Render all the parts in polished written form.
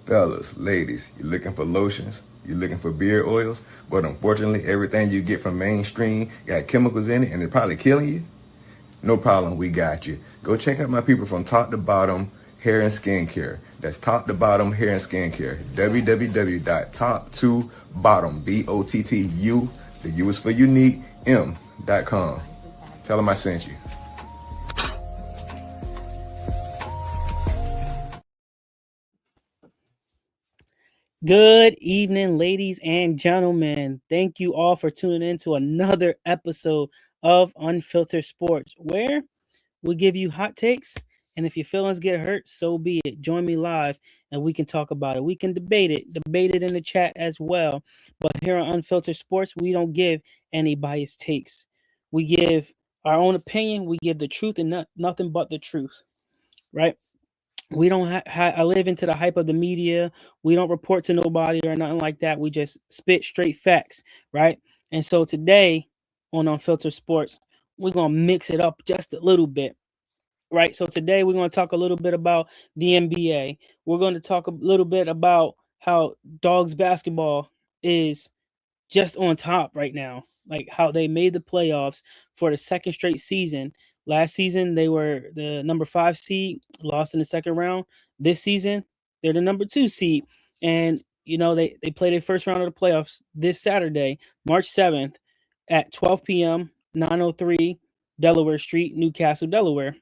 Fellas, ladies, you looking for lotions? You looking for beard oils? But unfortunately, everything you get from mainstream got chemicals in it and they're probably killing you? No problem, we got you. Go check out my people from Top to Bottom Hair and Skincare. That's Top to Bottom Hair and Skincare. www.top2bottom, BOTTU, the U is for unique, M.com. Tell them I sent you. Good evening, ladies and gentlemen. Thank you all for tuning in to another episode of Unfiltered Sports, where we give you hot takes. And if your feelings get hurt, so be it. Join me live and we can talk about it. We can debate it in the chat as well. But here on Unfiltered Sports, we don't give any biased takes. We give our own opinion, we give the truth and nothing but the truth, right? We don't live into the hype of the media. We don't report to nobody or nothing like that. We just spit straight facts, right? And so today on Unfiltered Sports, we're gonna mix it up just a little bit, right? So today we're gonna talk a little bit about the NBA. We're going to talk a little bit about how dogs basketball is just on top right now. Like how they made the playoffs for the second straight season. Last season they were the number 5 seed, lost in the second round. This season they're the number 2 seed, and they play their first round of the playoffs this Saturday, March 7th, at 12 p.m. 903 Delaware Street, Newcastle, Delaware.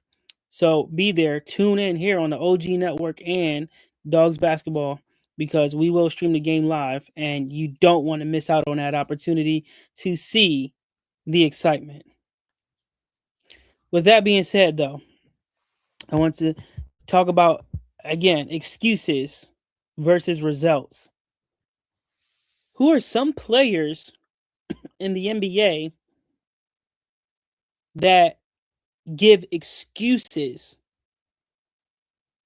So be there, tune in here on the OG Network and Dogs Basketball, because we will stream the game live and you don't want to miss out on that opportunity to see the excitement. With that being said, though, I want to talk about, again, excuses versus results. Who are some players in the NBA that give excuses,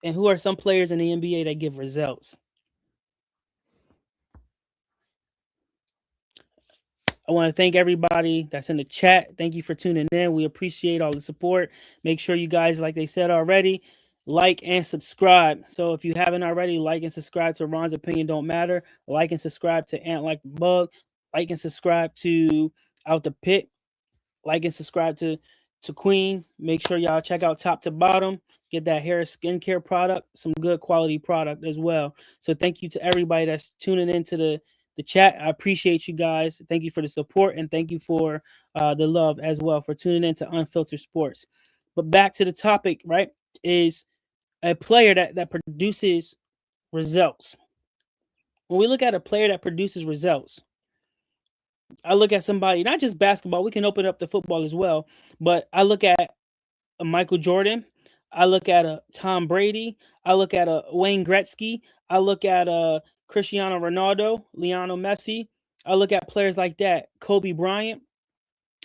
and who are some players in the NBA that give results? I want to thank everybody that's in the chat. Thank you for tuning in. We appreciate all the support. Make sure you guys, like they said already, like and subscribe. So if you haven't already, like and subscribe to Ron's Opinion Don't Matter. Like and subscribe to Ant Like the Bug. Like and subscribe to Out the Pit. Like and subscribe to Queen. Make sure y'all check out Top to Bottom. Get that hair skincare product, some good quality product as well. So thank you to everybody that's tuning into the chat. I appreciate you guys. Thank you for the support, and thank you for the love as well for tuning in to Unfiltered Sports. But back to the topic, right? Is a player that produces results. When we look at a player that produces results, I look at somebody, not just basketball, we can open up to football as well, but I look at a Michael Jordan, I look at a Tom Brady, I look at a Wayne Gretzky, I look at a Cristiano Ronaldo, Lionel Messi, I look at players like that, Kobe Bryant.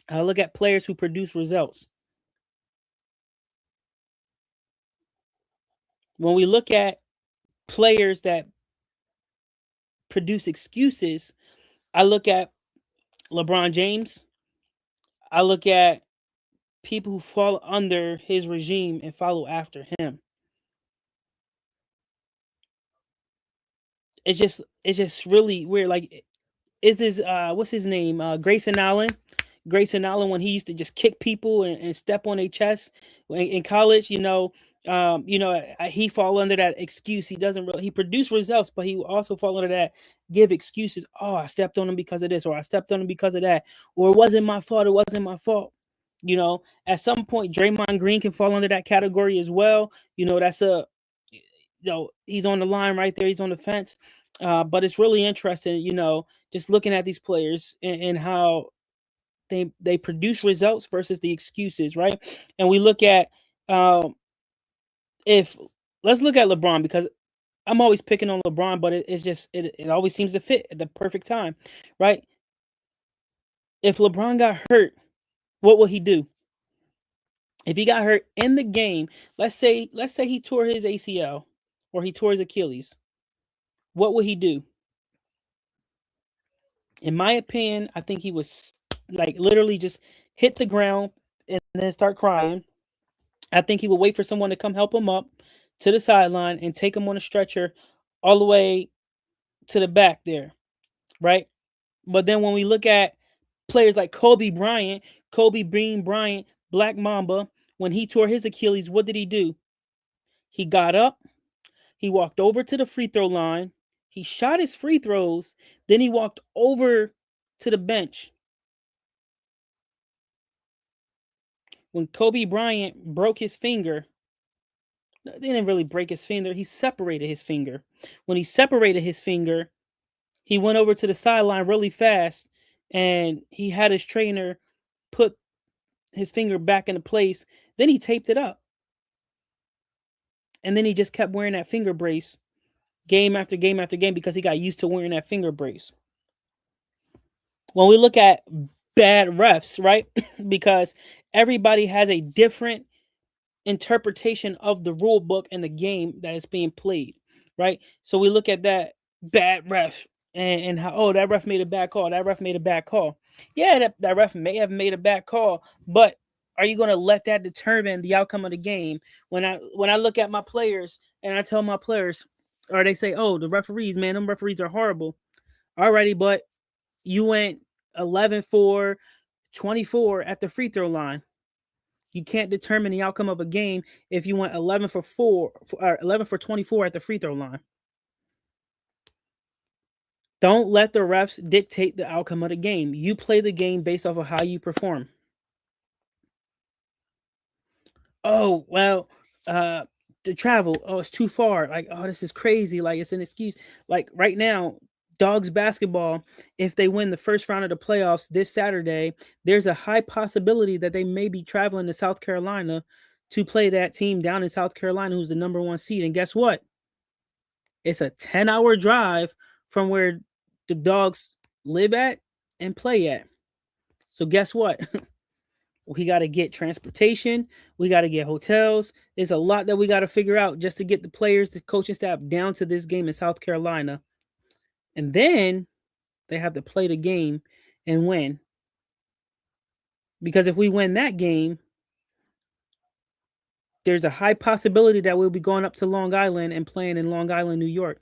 I look at players who produce results. When we look at players that produce excuses, I look at LeBron James. I look at people who fall under his regime and follow after him. It's just really weird. Like, is this what's his name? Grayson Allen. Grayson Allen, when he used to just kick people and step on their chest in college, he fall under that excuse. He doesn't really, he produced results, but he will also fall under that give excuses. Oh, I stepped on him because of this, or I stepped on him because of that, or it wasn't my fault. It wasn't my fault. At some point, Draymond Green can fall under that category as well. That's he's on the line right there. He's on the fence. But it's really interesting, just looking at these players and how they produce results versus the excuses, right? And we look at if let's look at LeBron, because I'm always picking on LeBron, but it's just it always seems to fit at the perfect time, right? If LeBron got hurt, what will he do? If he got hurt in the game, let's say he tore his ACL or he tore his Achilles, what would he do? In my opinion, I think he was like literally just hit the ground and then start crying. I think he would wait for someone to come help him up to the sideline and take him on a stretcher all the way to the back there, right? But then when we look at players like Kobe Bean Bryant, Black Mamba, when he tore his Achilles, what did he do? He got up, he walked over to the free throw line, he shot his free throws, then he walked over to the bench. When Kobe Bryant broke his finger, they didn't really break his finger, he separated his finger. When he separated his finger, he went over to the sideline really fast and he had his trainer put his finger back into place. Then he taped it up. And then he just kept wearing that finger brace game after game after game because he got used to wearing that finger brace. When we look at bad refs, right? Because everybody has a different interpretation of the rule book and the game that is being played, right? So we look at that bad ref and how, oh, that ref made a bad call. That ref made a bad call. Yeah, that ref may have made a bad call, but are you going to let that determine the outcome of the game? When I look at my players and I tell my players, or they say, oh, the referees, man, them referees are horrible. Alrighty, but you went 11-4, 24 at the free throw line. You can't determine the outcome of a game if you went 11 for 4 or 11 for 24 at the free throw line. Don't let the refs dictate the outcome of the game. You play the game based off of how you perform. Oh, well, the travel, oh, it's too far. Like, oh, this is crazy. Like, it's an excuse. Like, right now, Dogs basketball, if they win the first round of the playoffs this Saturday, there's a high possibility that they may be traveling to South Carolina to play that team down in South Carolina, who's the number one seed. And guess what? It's a 10-hour drive from where the Dogs live at and play at. So guess what? We got to get transportation. We got to get hotels. There's a lot that we got to figure out just to get the players, the coaching staff down to this game in South Carolina. And then they have to play the game and win. Because if we win that game, there's a high possibility that we'll be going up to Long Island and playing in Long Island, New York.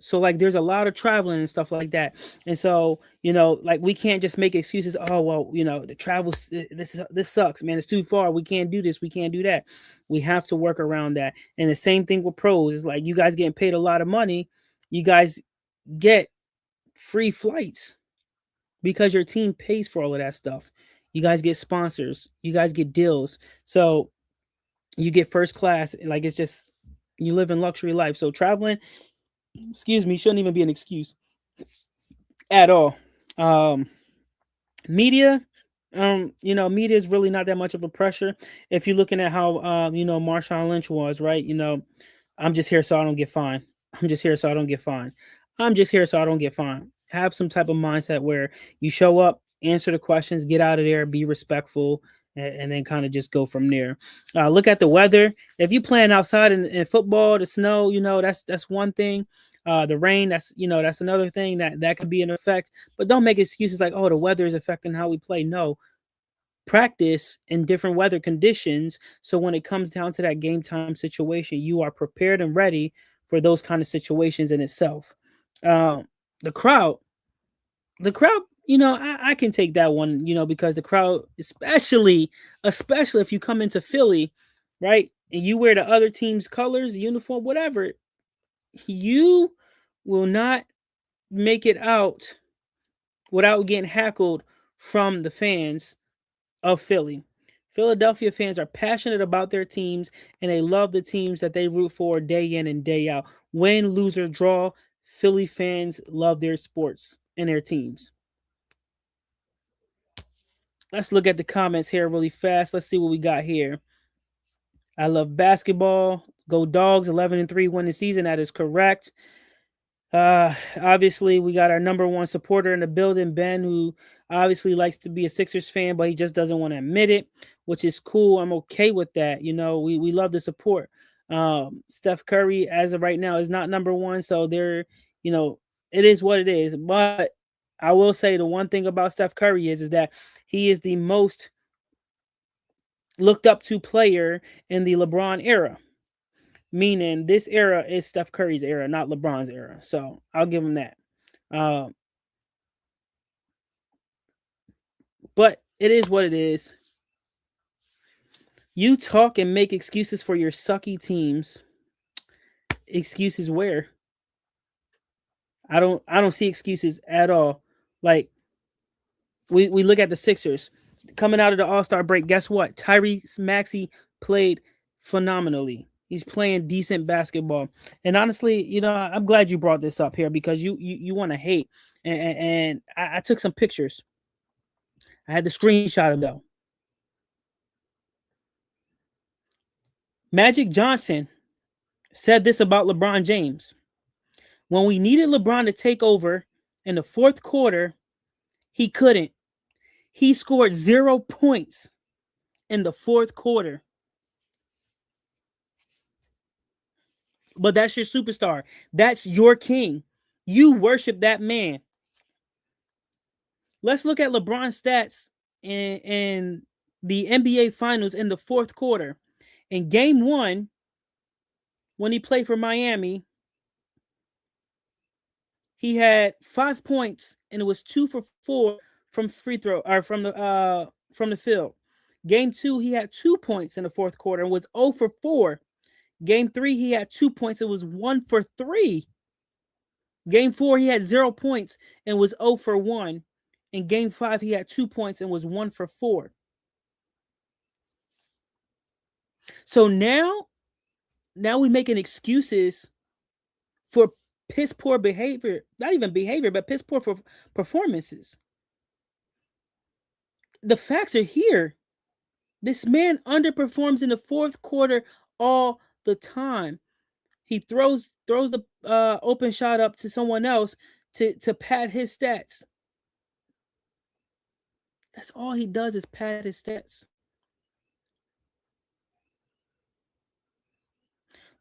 So like there's a lot of traveling and stuff like that. And so, like we can't just make excuses, oh well, the travel, this sucks, man, it's too far, we can't do this, we can't do that. We have to work around that. And the same thing with pros. It's like you guys getting paid a lot of money, you guys get free flights because your team pays for all of that stuff. You guys get sponsors, you guys get deals. So you get first class, like it's just you live in luxury life. So traveling, excuse me, shouldn't even be an excuse at all. Um, Media, media is really not that much of a pressure. If you're looking at how, Marshawn Lynch was, right? I'm just here so I don't get fined. I'm just here so I don't get fined. I'm just here so I don't get fined. Have some type of mindset where you show up, answer the questions, get out of there, be respectful, and then kind of just go from there. Look at the weather. If you playing outside in football, the snow, that's one thing. The rain, that's another thing that could be an effect. But don't make excuses like, oh, the weather is affecting how we play. No, practice in different weather conditions. So when it comes down to that game time situation, you are prepared and ready for those kind of situations in itself. Um, the crowd, I can take that one, because the crowd, especially if you come into Philly, right, and you wear the other team's colors, uniform, whatever, you will not make it out without getting heckled from the fans of Philly. Philadelphia fans are passionate about their teams and they love the teams that they root for day in and day out. Win, lose, or draw, Philly fans love their sports and their teams. Let's look at the comments here really fast. Let's see what we got here. I love basketball. Go Dogs, 11-3 win the season. That is correct. Obviously, we got our number one supporter in the building, Ben, who obviously likes to be a Sixers fan, but he just doesn't want to admit it, which is cool. I'm okay with that. We love the support. Steph Curry, as of right now, is not number one, so it is what it is. But I will say the one thing about Steph Curry is that he is the most looked up to player in the LeBron era. meaning this era is Steph Curry's era, not LeBron's era. So I'll give him that. Uh, but it is what it is. You talk and make excuses for your sucky teams. Excuses where? I don't see excuses at all. Like we look at the Sixers coming out of the All-Star break. Guess what? Tyrese Maxey played phenomenally. He's playing decent basketball. And honestly, I'm glad you brought this up here because you want to hate. And I took some pictures. I had the screenshot of though. Magic Johnson said this about LeBron James. When we needed LeBron to take over in the fourth quarter, he couldn't. He scored 0 points in the fourth quarter. But that's your superstar. That's your king. You worship that man. Let's look at LeBron's stats in the NBA Finals in the fourth quarter. In game 1, when he played for Miami, he had 5 points and it was 2 for 4 from free throw or from the field. Game 2, he had 2 points in the fourth quarter and was 0 for 4. Game 3, he had 2 points. It was 1 for 3. Game 4, he had 0 points and was 0 for 1. In game 5, he had 2 points and was 1 for 4. So now we making excuses for piss poor behavior. Not even behavior, but piss poor for performances. The facts are here. This man underperforms in the fourth quarter all the time. He throws the open shot up to someone else to pad his stats. That's all he does is pad his stats.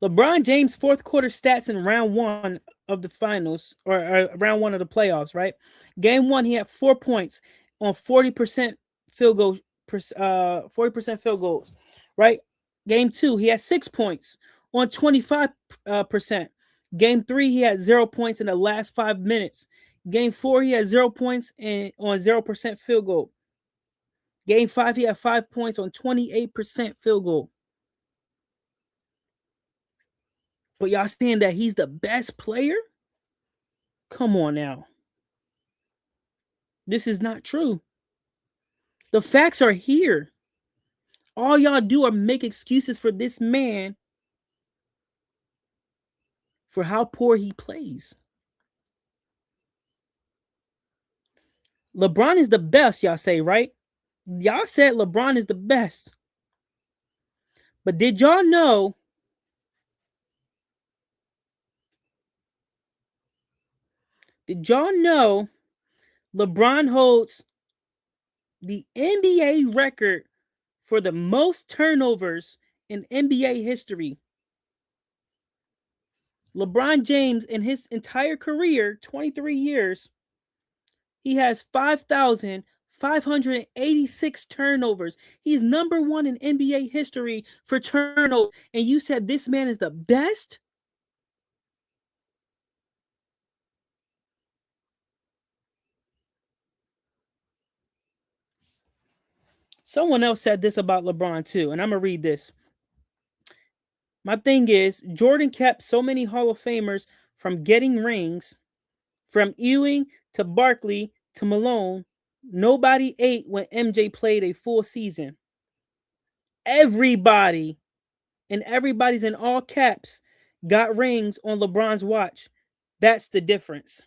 LeBron James' fourth quarter stats in round 1 of the finals or round 1 of the playoffs, right? Game 1, he had 4 points on 40% field goals, 40% field goals, right? Game 2, he had 6 points on 25%. Game 3, he had 0 points in the last 5 minutes. Game 4, he had 0 points on 0% field goal. Game 5, he had 5 points on 28% field goal. But y'all saying that he's the best player? Come on now. This is not true. The facts are here. All y'all do are make excuses for this man for how poor he plays. LeBron is the best, y'all say, right? Y'all said LeBron is the best. But did y'all know LeBron holds the NBA record for the most turnovers in NBA history? LeBron James, in his entire career, 23 years, he has 5,586 turnovers. He's number 1 in NBA history for turnovers. And you said this man is the best? Someone else said this about LeBron too, and I'm going to read this. My thing is, Jordan kept so many Hall of Famers from getting rings, from Ewing to Barkley to Malone. Nobody ate when MJ played a full season. Everybody, and everybody's in all caps, got rings on LeBron's watch. That's the difference.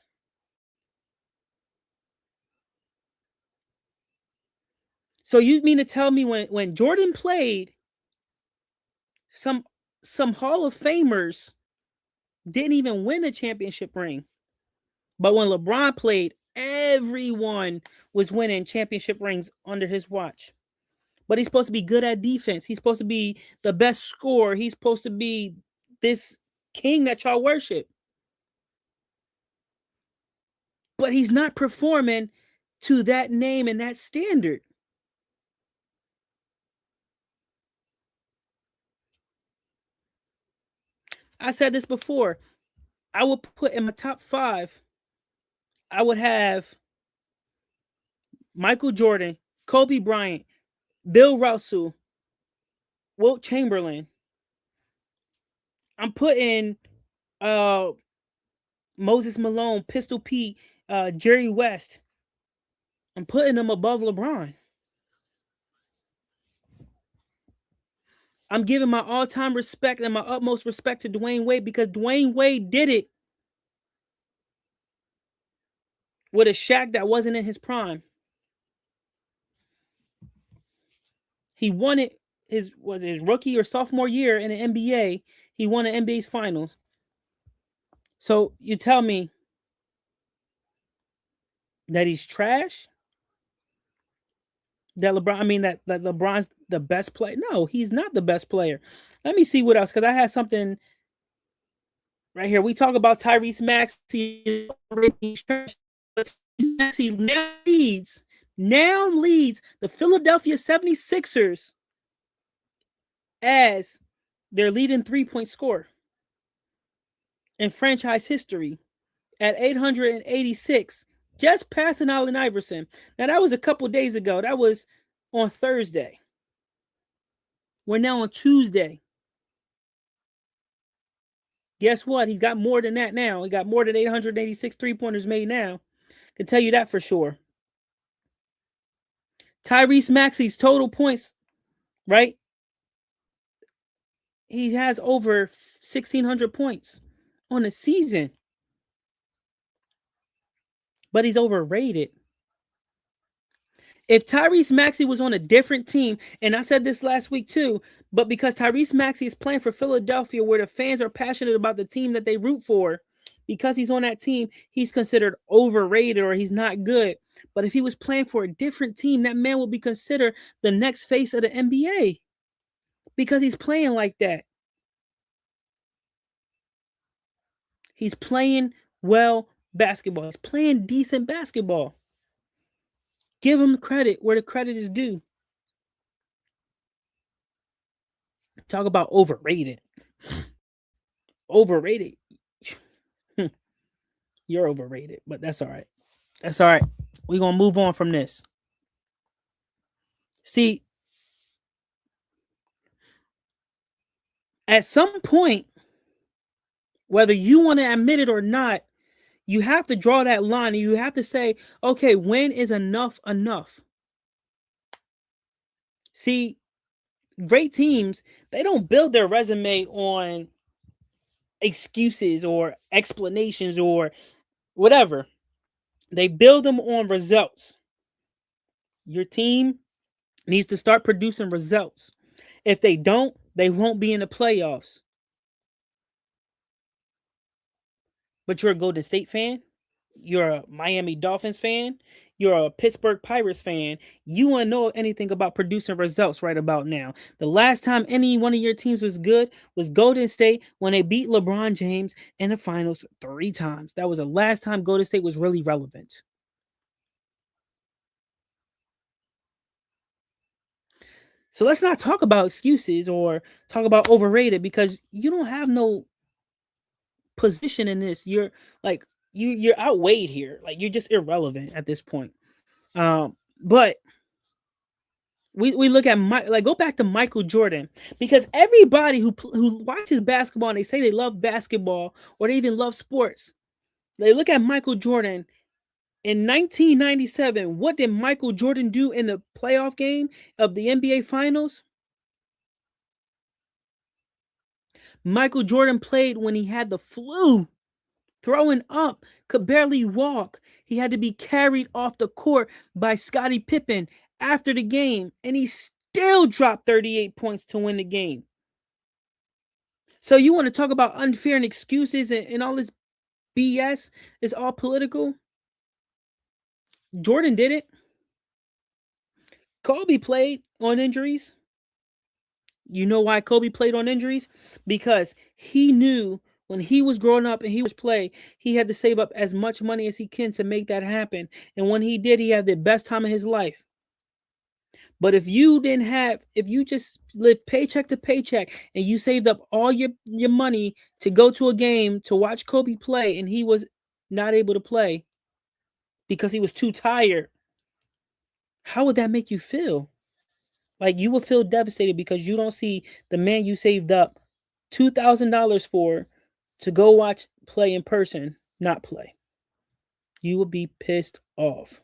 So you mean to tell me when Jordan played, some Hall of Famers didn't even win a championship ring. But when LeBron played, everyone was winning championship rings under his watch. But he's supposed to be good at defense. He's supposed to be the best scorer. He's supposed to be this king that y'all worship. But he's not performing to that name and that standard. I said this before. I would put in my top 5. I would have Michael Jordan, Kobe Bryant, Bill Russell, Wilt Chamberlain. I'm putting uh Moses Malone, Pistol Pete, Jerry West. I'm putting them above LeBron. I'm giving my all-time respect and my utmost respect to Dwayne Wade because Dwayne Wade did it with a Shaq that wasn't in his prime. He won it his rookie or sophomore year in the NBA. He won the NBA's finals. So you tell me that he's trash? That LeBron's the best player? No, he's not the best player. Let me see what else, because I had something right here. We talk about Tyrese Maxey. Maxey now leads the Philadelphia 76ers as their leading 3-point scorer in franchise history at 886, just passing Allen Iverson. Now, that was a couple days ago. That was on Thursday. We're now on Tuesday. Guess what? He's got more than that now. He got more than 886 3-pointers made now. I can tell you that for sure. Tyrese Maxey's total points, right? He has over 1,600 points on a season. But he's overrated. If Tyrese Maxey was on a different team, and I said this last week too, but because Tyrese Maxey is playing for Philadelphia where the fans are passionate about the team that they root for, because he's on that team, he's considered overrated or he's not good. But if he was playing for a different team, that man will be considered the next face of the NBA because he's playing like that. He's playing well basketball. He's playing decent basketball. Give him credit where the credit is due. Talk about overrated. Overrated. You're overrated, but that's all right. That's all right. We're going to move on from this. See, at some point, whether you want to admit it or not, you have to draw that line and you have to say, okay, when is enough enough? See, great teams, they don't build their resume on excuses or explanations or whatever. They build them on results. Your team needs to start producing results. If they don't, they won't be in the playoffs. But you're a Golden State fan, you're a Miami Dolphins fan, you're a Pittsburgh Pirates fan, you want to know anything about producing results right about now. The last time any one of your teams was good was Golden State when they beat LeBron James in the finals 3 times. That was the last time Golden State was really relevant. So let's not talk about excuses or talk about overrated because you don't have no position in this. You're like you're outweighed here. Like you're just irrelevant at this point. But we look at go back to Michael Jordan because everybody who watches basketball and they say they love basketball or they even love sports, they look at Michael Jordan in 1997. What did Michael Jordan do in the playoff game of the NBA Finals? Michael Jordan played when he had the flu, throwing up, could barely walk. He had to be carried off the court by Scottie Pippen after the game, and he still dropped 38 points to win the game. So you want to talk about unfair and excuses and all this BS? It's all political. Jordan did it. Kobe played on injuries. You know why Kobe played on injuries? Because he knew when he was growing up and he was play, he had to save up as much money as he can to make that happen. And when he did, he had the best time of his life. But if you just live paycheck to paycheck and you saved up all your money to go to a game to watch Kobe play and he was not able to play because he was too tired, how would that make you feel? Like you would feel devastated because you don't see the man you saved up $2,000 for to go watch play in person not play. You would be pissed off.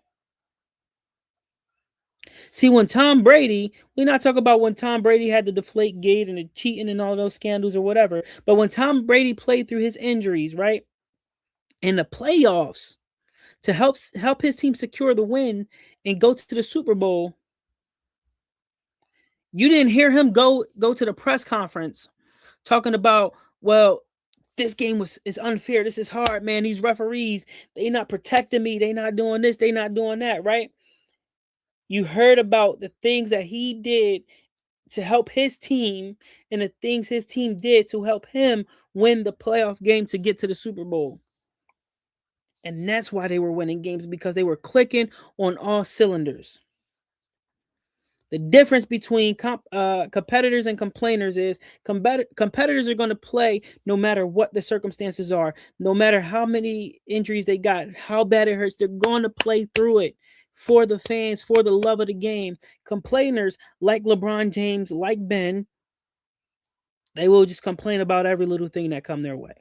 See, when Tom Brady, we're not talking about when Tom Brady had the deflate gate and the cheating and all those scandals or whatever, but when Tom Brady played through his injuries, right? In the playoffs to help his team secure the win and go to the Super Bowl, you didn't hear him go to the press conference talking about, well, this game is unfair. This is hard, man. These referees, they not protecting me. They not doing this. They not doing that, right? You heard about the things that he did to help his team and the things his team did to help him win the playoff game to get to the Super Bowl. And that's why they were winning games, because they were clicking on all cylinders. The difference between competitors and complainers is competitors are going to play no matter what the circumstances are, no matter how many injuries they got, how bad it hurts. They're going to play through it for the fans, for the love of the game. Complainers like LeBron James, like Ben, they will just complain about every little thing that come their way.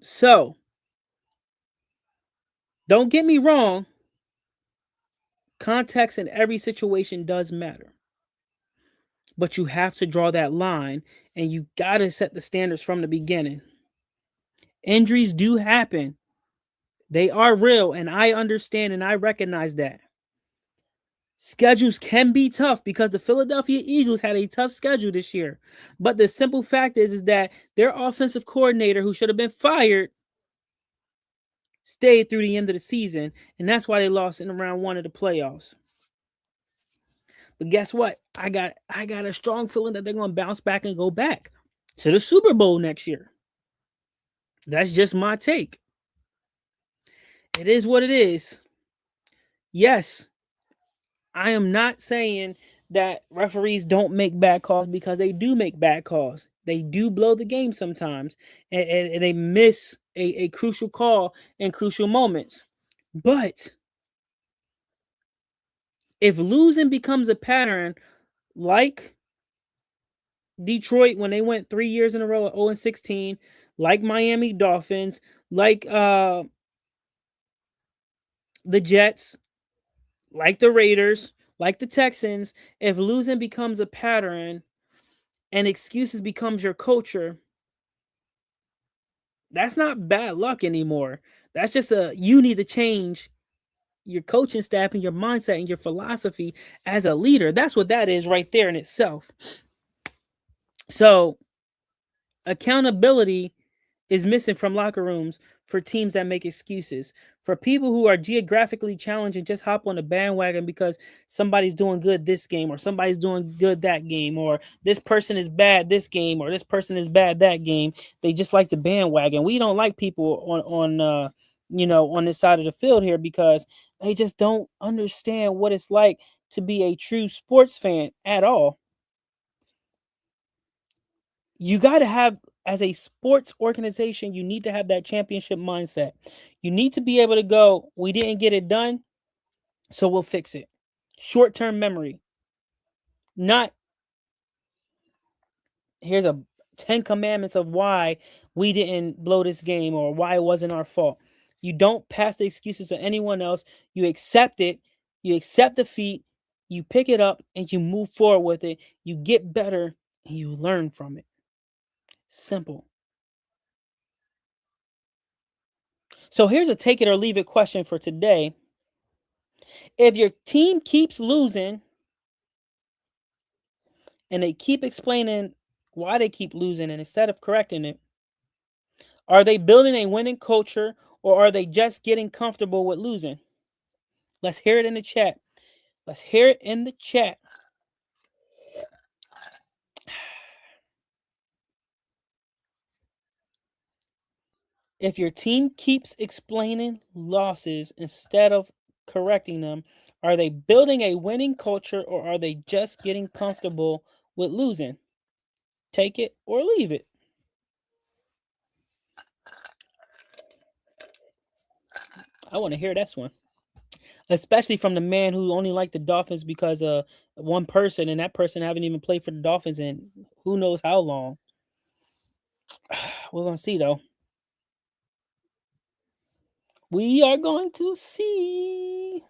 So, don't get me wrong, context in every situation does matter. But you have to draw that line and you got to set the standards from the beginning. Injuries do happen. They are real, and I understand and I recognize that. Schedules can be tough because the Philadelphia Eagles had a tough schedule this year. But the simple fact is that their offensive coordinator, who should have been fired, stayed through the end of the season, and that's why they lost in round one of the playoffs. But guess what? I got a strong feeling that they're going to bounce back and go back to the Super Bowl next year. That's just my take. It is what it is. Yes, I am not saying that referees don't make bad calls, because they do make bad calls. They do blow the game sometimes, and they miss a crucial call in crucial moments. But if losing becomes a pattern, like Detroit when they went 3 years in a row at 0-16, like Miami Dolphins, like the Jets, like the Raiders, like the Texans, if losing becomes a pattern and excuses becomes your culture, that's not bad luck anymore. That's just you need to change your coaching staff and your mindset and your philosophy as a leader. That's what that is right there in itself. So, accountability is missing from locker rooms for teams that make excuses. For people who are geographically challenged and just hop on the bandwagon because somebody's doing good this game, or somebody's doing good that game, or this person is bad this game, or this person is bad that game. They just like the bandwagon. We don't like people on this side of the field here, because they just don't understand what it's like to be a true sports fan at all. You got to have, as a sports organization, you need to have that championship mindset. You need to be able to go, we didn't get it done, so we'll fix it. Short-term memory. Not, here's a 10 commandments of why we didn't blow this game or why it wasn't our fault. You don't pass the excuses to anyone else. You accept it. You accept defeat. You pick it up and you move forward with it. You get better and you learn from it. Simple. So here's a take it or leave it question for today. If your team keeps losing and they keep explaining why they keep losing, and instead of correcting it, are they building a winning culture, or are they just getting comfortable with losing? Let's hear it in the chat. Let's hear it in the chat. If your team keeps explaining losses instead of correcting them, Are they building a winning culture or are they just getting comfortable with losing? Take it or leave it. I want to hear this one. Especially from the man who only liked the Dolphins because of one person, and that person haven't even played for the Dolphins in who knows how long. We're gonna see though. We are going to see.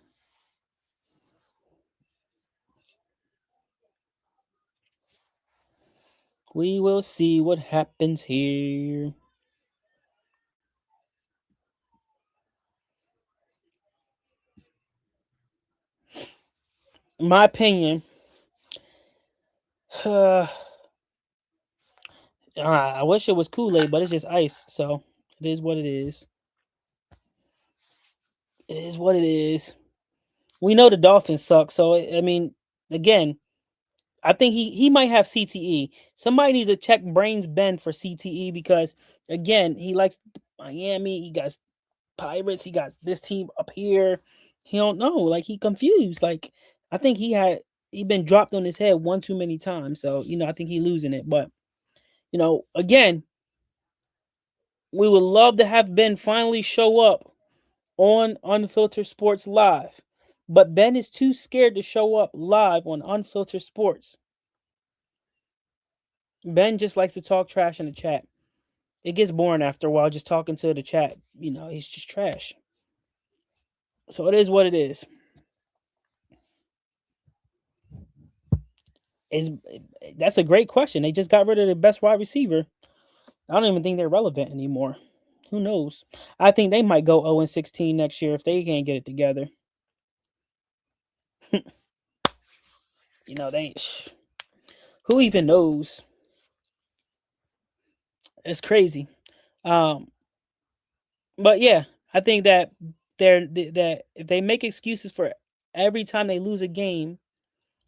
We will see what happens here. My opinion. I wish it was Kool-Aid, but it's just ice. So it is what it is. It is what it is. We know the Dolphins suck. So I mean, again, I think he might have CTE. Somebody needs to check Brains Ben for CTE because again, he likes Miami. He got Pirates. He got this team up here. He don't know. Like he confused. Like I think he been dropped on his head one too many times. So I think he losing it. But again, we would love to have Ben finally show up on Unfiltered Sports Live. But Ben is too scared to show up live on Unfiltered Sports. Ben just likes to talk trash in the chat. It gets boring after a while just talking to the chat. He's just trash. So it is what it is. Is That's a great question. They just got rid of the best wide receiver. I don't even think they're relevant anymore. Who knows? I think they might go 0-16 next year if they can't get it together. They who even knows? It's crazy. Um, but yeah, I think that that if they make excuses for every time they lose a game,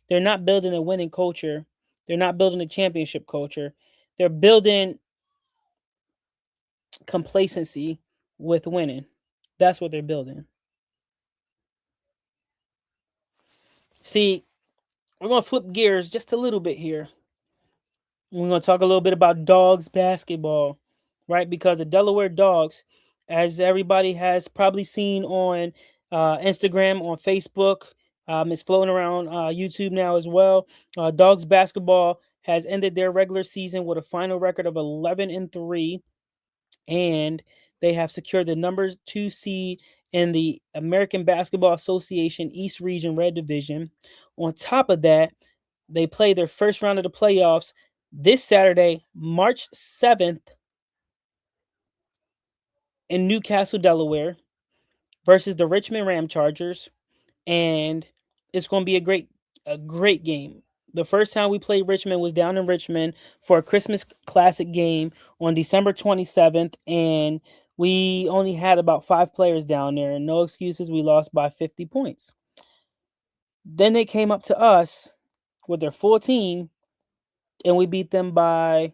they're not building a winning culture. They're not building a championship culture. They're building complacency with winning. That's what they're building. See, we're going to flip gears just a little bit here. We're going to talk a little bit about dogs basketball, right? Because the Delaware Dogs, as everybody has probably seen on Instagram, on Facebook, it's floating around YouTube now as well. Dogs basketball has ended their regular season with a final record of 11-3, and they have secured the number 2 seed in the American Basketball Association East Region Red Division. On top of that, they play their first round of the playoffs this Saturday, March 7th, in Newcastle, Delaware, versus the Richmond Ram Chargers, and it's going to be a great game. The first time we played Richmond was down in Richmond for a Christmas Classic game on December 27th, and we only had about 5 players down there. No excuses. We lost by 50 points. Then they came up to us with their full team, and we beat them by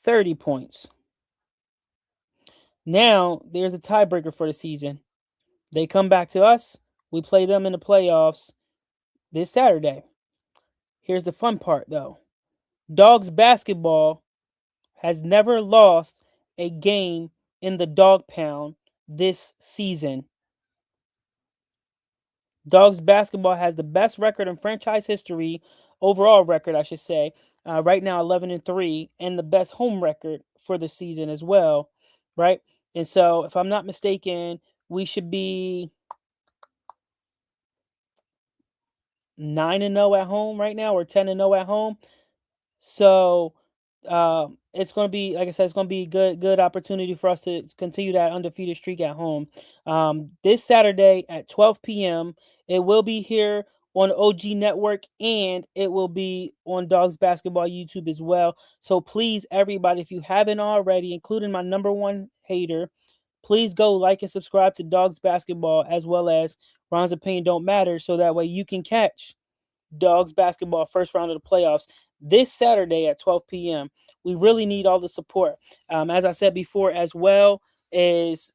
30 points. Now, there's a tiebreaker for the season. They come back to us. We play them in the playoffs this Saturday. Here's the fun part, though. Dogs basketball has never lost a game in the dog pound this season. Dogs basketball has the best record in franchise history, overall record, I should say, right now 11-3, and the best home record for the season as well, right? And so, if I'm not mistaken, we should be 9-0 at home right now, or 10-0 at home. So it's going to be, like I said, it's going to be good opportunity for us to continue that undefeated streak at home. This Saturday at 12 p.m. It will be here on OG Network, and it will be on Dogs Basketball YouTube as well. So please, everybody, if you haven't already, including my number one hater, please go like and subscribe to Dogs Basketball as well as Ron's Opinion Don't Matter, so that way you can catch Dogs basketball first round of the playoffs this Saturday at 12 p.m. We really need all the support. As I said before as well, is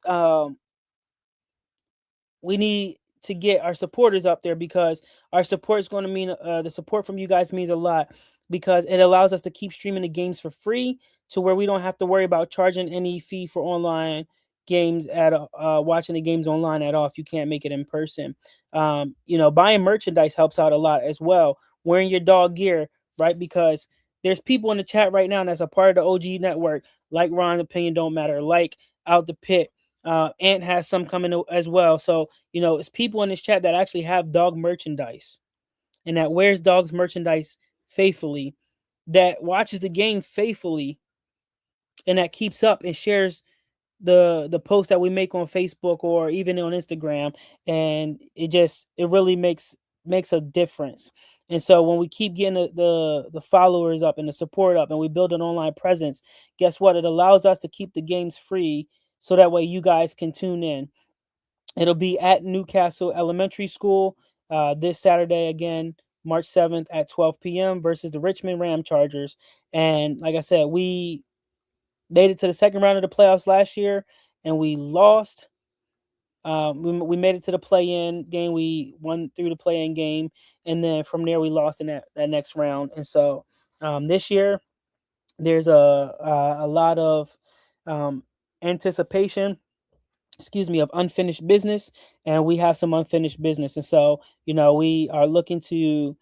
we need to get our supporters up there, because our support is going to mean the support from you guys means a lot, because it allows us to keep streaming the games for free, to where we don't have to worry about charging any fee for online games at watching the games online at all if you can't make it in person. Buying merchandise helps out a lot as well. Wearing your dog gear, right? Because there's people in the chat right now that's a part of the OG network, like Ron's opinion don't matter, like Out the Pit. Ant has some coming as well. So it's people in this chat that actually have dog merchandise and that wears dogs merchandise faithfully, that watches the game faithfully, and that keeps up and shares the post that we make on Facebook or even on Instagram, and it really makes a difference. And so when we keep getting the followers up and the support up and we build an online presence, guess what? It allows us to keep the games free, so that way you guys can tune in. It'll be at Newcastle Elementary School this Saturday again, March 7th at 12 p.m. versus the Richmond Ram Chargers. And like I said, we made it to the second round of the playoffs last year, and we lost. We made it to the play-in game. We won through the play-in game, and then from there we lost in that next round. And so this year there's a lot of anticipation, of unfinished business, and we have some unfinished business. And so we are looking to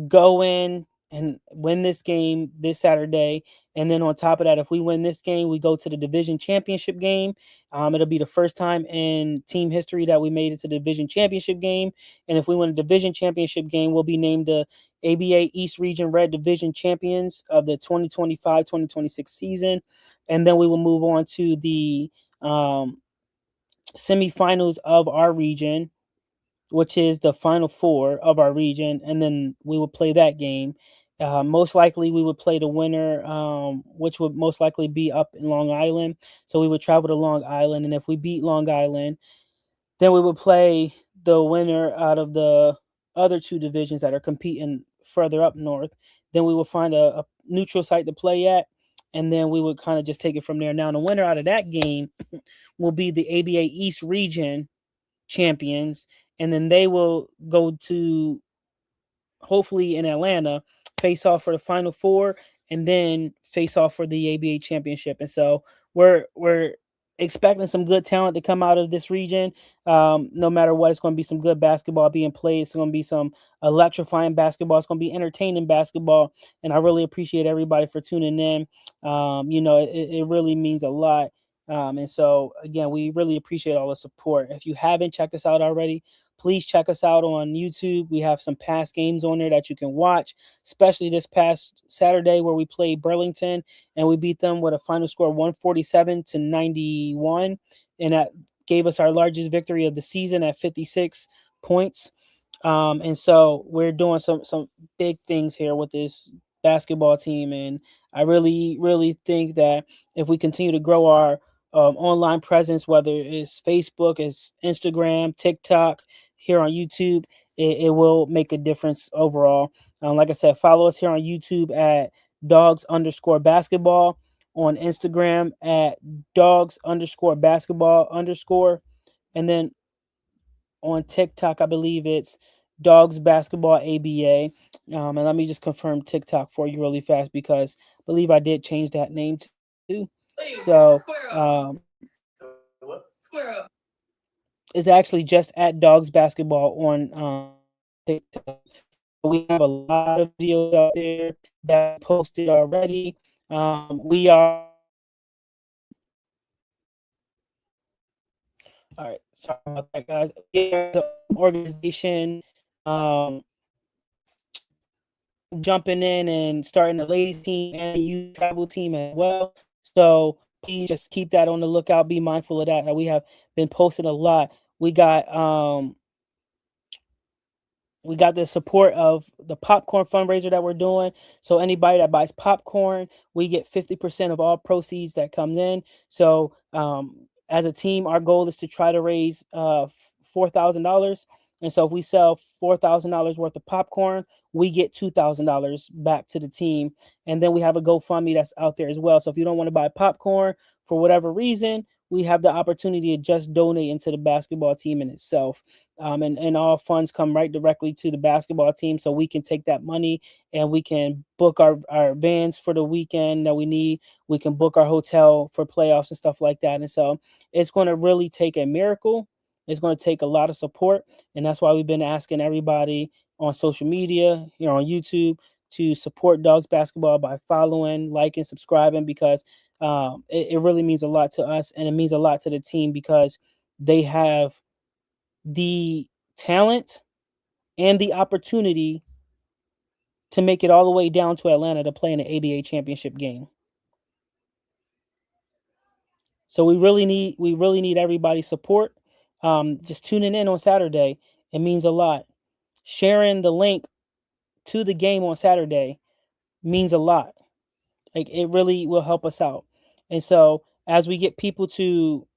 go in and win this game this Saturday. And then on top of that, if we win this game, we go to the division championship game. It'll be the first time in team history that we made it to the division championship game. And if we win a division championship game, we'll be named the ABA East Region Red Division champions of the 2025-2026 season. And then we will move on to the semifinals of our region, which is the final four of our region, and then we would play that game. Most likely, we would play the winner, which would most likely be up in Long Island. So we would travel to Long Island, and if we beat Long Island, then we would play the winner out of the other two divisions that are competing further up north. Then we would find a neutral site to play at, and then we would kind of just take it from there. Now, the winner out of that game will be the ABA East region champions, and then they will go to, hopefully in Atlanta, face off for the final four, and then face off for the ABA championship. And so we're expecting some good talent to come out of this region. No matter what, it's going to be some good basketball being played. It's going to be some electrifying basketball. It's going to be entertaining basketball, and I really appreciate everybody for tuning in. It really means a lot. And so, again, we really appreciate all the support. If you haven't checked us out already, please check us out on YouTube. We have some past games on there that you can watch, especially this past Saturday where we played Burlington and we beat them with a final score 147-91. And that gave us our largest victory of the season at 56 points. And so we're doing some big things here with this basketball team. And I really, really think that if we continue to grow our online presence, whether it's Facebook, it's Instagram, TikTok, here on YouTube, it will make a difference overall. Like I said, follow us here on YouTube at dogs_basketball, on Instagram at dogs_basketball_, and then on TikTok, I believe it's Dogs Basketball ABA. And let me just confirm TikTok for you really fast, because I believe I did change that name too. So it's actually just at Dogs Basketball on TikTok. We have a lot of videos out there that posted already. We are All right, sorry about that, guys. We are the organization jumping in and starting the ladies team and the youth travel team as well. So please just keep that on the lookout. Be mindful of that. We have been posting a lot. We got the support of the popcorn fundraiser that we're doing. So anybody that buys popcorn, we get 50% of all proceeds that comes in. So as a team, our goal is to try to raise $4,000. And so if we sell $4,000 worth of popcorn, we get $2,000 back to the team. And then we have a GoFundMe that's out there as well. So if you don't want to buy popcorn for whatever reason, we have the opportunity to just donate into the basketball team in itself. And all funds come right directly to the basketball team, so we can take that money and we can book our vans for the weekend that we need. We can book our hotel for playoffs and stuff like that. And so it's going to really take a miracle. It's going to take a lot of support. And that's why we've been asking everybody on social media, on YouTube, to support Dogs Basketball by following, liking, subscribing, because it really means a lot to us, and it means a lot to the team because they have the talent and the opportunity to make it all the way down to Atlanta to play in the ABA championship game. So we really need everybody's support. Just tuning in on Saturday, it means a lot. Sharing the link to the game on Saturday means a lot. Like, it really will help us out. And so as we get people to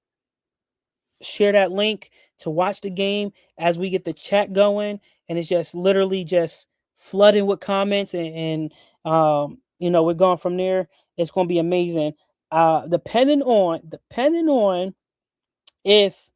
share that link to watch the game, as we get the chat going, and it's just literally just flooding with comments, and we're going from there. It's going to be amazing. Depending on if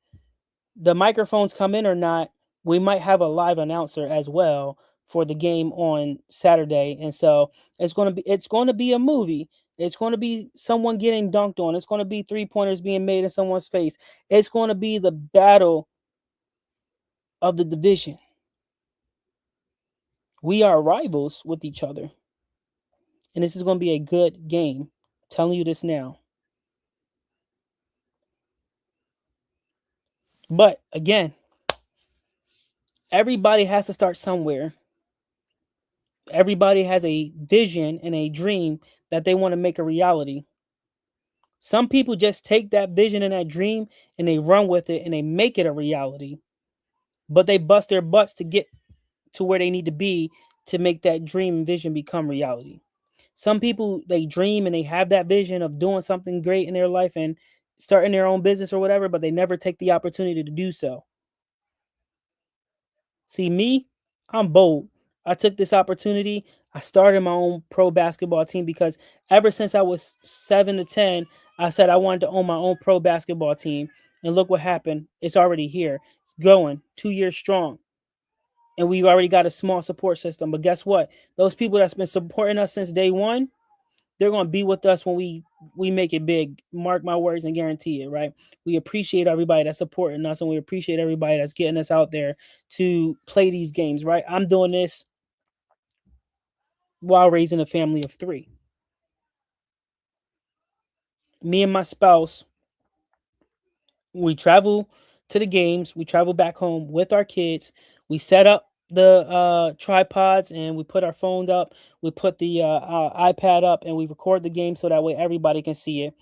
the microphones come in or not, we might have a live announcer as well for the game on Saturday. And so it's going to be a movie. It's going to be someone getting dunked on. It's going to be three-pointers being made in someone's face. It's going to be the battle of the division. We are rivals with each other. And this is going to be a good game. I'm telling you this now. But again, everybody has to start somewhere. Everybody has a vision and a dream that they want to make a reality. Some people just take that vision and that dream and they run with it and they make it a reality. But they bust their butts to get to where they need to be to make that dream and vision become reality. Some people, they dream and they have that vision of doing something great in their life and starting their own business or whatever, but they never take the opportunity to do so. See, me, I'm bold. I took this opportunity. I started my own pro basketball team because ever since I was 7 to 10, I said I wanted to own my own pro basketball team. And look what happened. It's already here. It's growing 2 years strong. And we've already got a small support system. But guess what? Those people that's been supporting us since day one, they're going to be with us when we make it big. Mark my words and guarantee it, right? We appreciate everybody that's supporting us, and we appreciate everybody that's getting us out there to play these games, right? I'm doing this while raising a family of 3. Me and my spouse, we travel to the games, we travel back home with our kids. We set up the tripods and we put our phones up. We put the iPad up and we record the game so that way everybody can see it.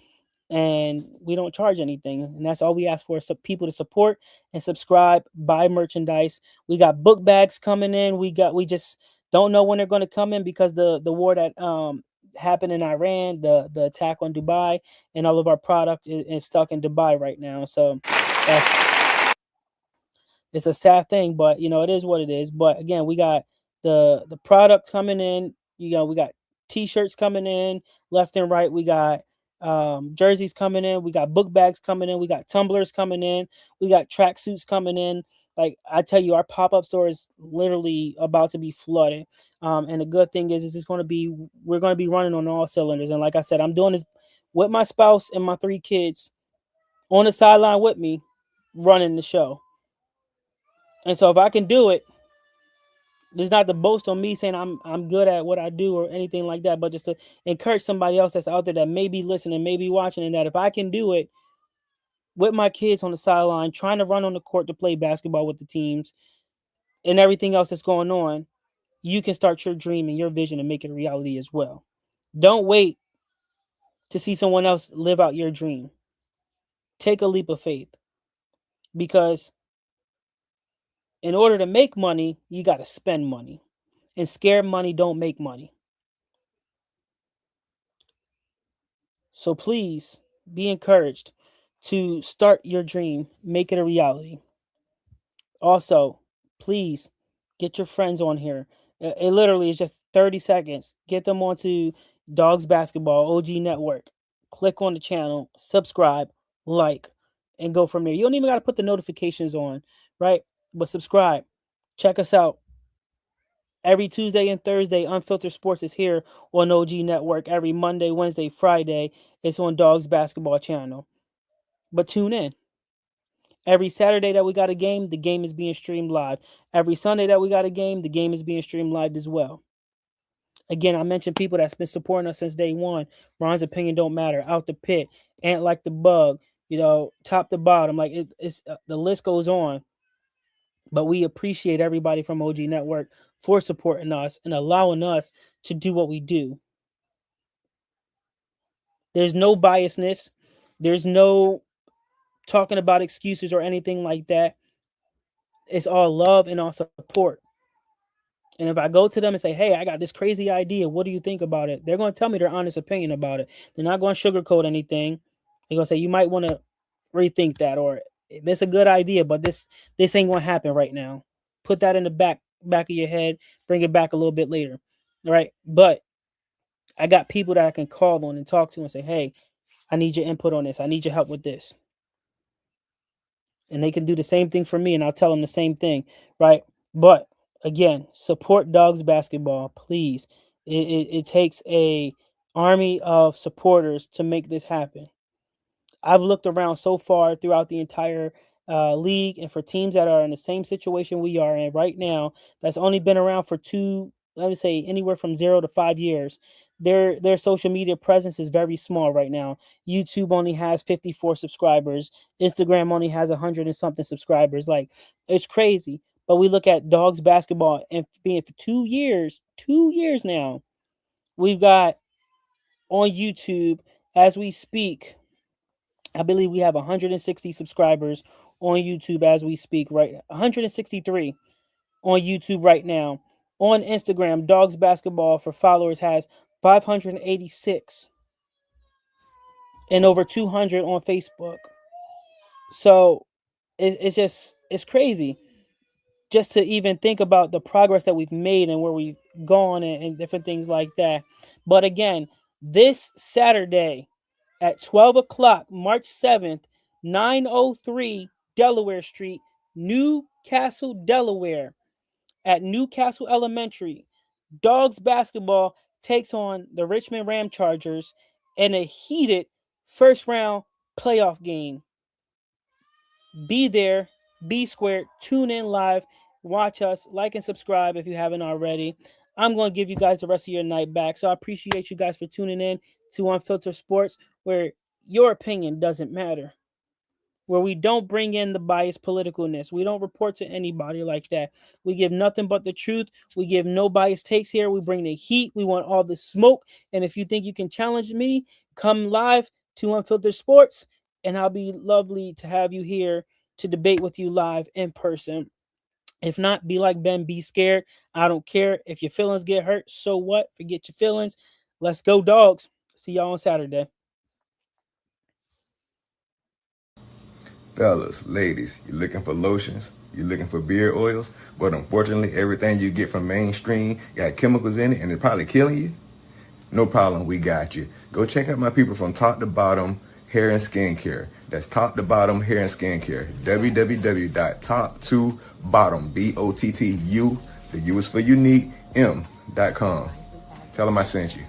And we don't charge anything. And that's all we ask for, is people to support and subscribe, buy merchandise. We got book bags coming in. We just don't know when they're going to come in because the war that happened in Iran, the attack on Dubai, and all of our product is stuck in Dubai right now. So that's it's a sad thing, but it is what it is. But again, we got the product coming in. We got t-shirts coming in left and right. We got jerseys coming in. We got book bags coming in. We got tumblers coming in. We got tracksuits coming in. Like I tell you, our pop-up store is literally about to be flooded. And the good thing is it's going to be we're going to be running on all cylinders. And like I said, I'm doing this with my spouse and my 3 kids on the sideline with me, running the show. And so if I can do it, there's not to boast on me saying I'm good at what I do or anything like that, but just to encourage somebody else that's out there that may be listening, may be watching, and that if I can do it with my kids on the sideline, trying to run on the court to play basketball with the teams and everything else that's going on, you can start your dream and your vision and make it a reality as well. Don't wait to see someone else live out your dream. Take a leap of faith, because in order to make money, you got to spend money. And scared money don't make money. So please be encouraged to start your dream, make it a reality. Also, please get your friends on here. It literally is just 30 seconds. Get them onto Dogs Basketball OG Network. Click on the channel, subscribe, like, and go from there. You don't even got to put the notifications on, right? But subscribe. Check us out. Every Tuesday and Thursday, Unfiltered Sports is here on OG Network. Every Monday, Wednesday, Friday, it's on Dogs Basketball Channel. But tune in. Every Saturday that we got a game, the game is being streamed live. Every Sunday that we got a game, the game is being streamed live as well. Again, I mentioned people that's been supporting us since day one. Ron's opinion don't matter. Out the pit, Ant like the bug, top to bottom. Like it's the list goes on. But we appreciate everybody from OG Network for supporting us and allowing us to do what we do. There's no biasness. There's no talking about excuses or anything like that. It's all love and all support. And if I go to them and say, hey, I got this crazy idea, what do you think about it? They're going to tell me their honest opinion about it. They're not going to sugarcoat anything. They're going to say, you might want to rethink that, or this a good idea, but this ain't going to happen right now. Put that in the back of your head, bring it back a little bit later. All right. But I got people that I can call on and talk to and say, hey, I need your input on this. I need your help with this. And they can do the same thing for me, and I'll tell them the same thing, right? But again, support Dogs Basketball, please. It takes a army of supporters to make this happen. I've looked around so far throughout the entire league, and for teams that are in the same situation we are in right now, that's only been around for let me say anywhere from 0 to 5 years. Their social media presence is very small right now. YouTube only has 54 subscribers. Instagram only has 100 and something subscribers. Like, it's crazy. But we look at Dogs Basketball, and being for 2 years now, we've got on YouTube as we speak. I believe we have 160 subscribers on YouTube as we speak, right? 163 on YouTube right now. On Instagram, Dogs Basketball for followers has 586 and over 200 on Facebook. So it's crazy just to even think about the progress that we've made and where we've gone and different things like that. But again, this Saturday at 12 o'clock, March 7th, 903 Delaware Street, Newcastle, Delaware, at Newcastle Elementary, Dogs Basketball takes on the Richmond Ram Chargers in a heated first round playoff game. Be there, be squared, tune in live, watch us, like and subscribe if you haven't already. I'm going to give you guys the rest of your night back. So I appreciate you guys for tuning in to Unfiltered Sports, where your opinion doesn't matter, where we don't bring in the biased politicalness. We don't report to anybody like that. We give nothing but the truth. We give no biased takes here. We bring the heat. We want all the smoke. And if you think you can challenge me, come live to Unfiltered Sports, and I'll be lovely to have you here to debate with you live in person. If not, be like Ben, be scared. I don't care. If your feelings get hurt, so what? Forget your feelings. Let's go, Dogs. See y'all on Saturday. Fellas, ladies, you looking for lotions? You looking for beard oils? But unfortunately, everything you get from mainstream got chemicals in it and it's probably killing you? No problem, we got you. Go check out my people from Top to Bottom Hair and Skincare. That's Top to Bottom Hair and Skincare. www.top2bottom, BOTTU, the U is for unique, M.com. Tell them I sent you.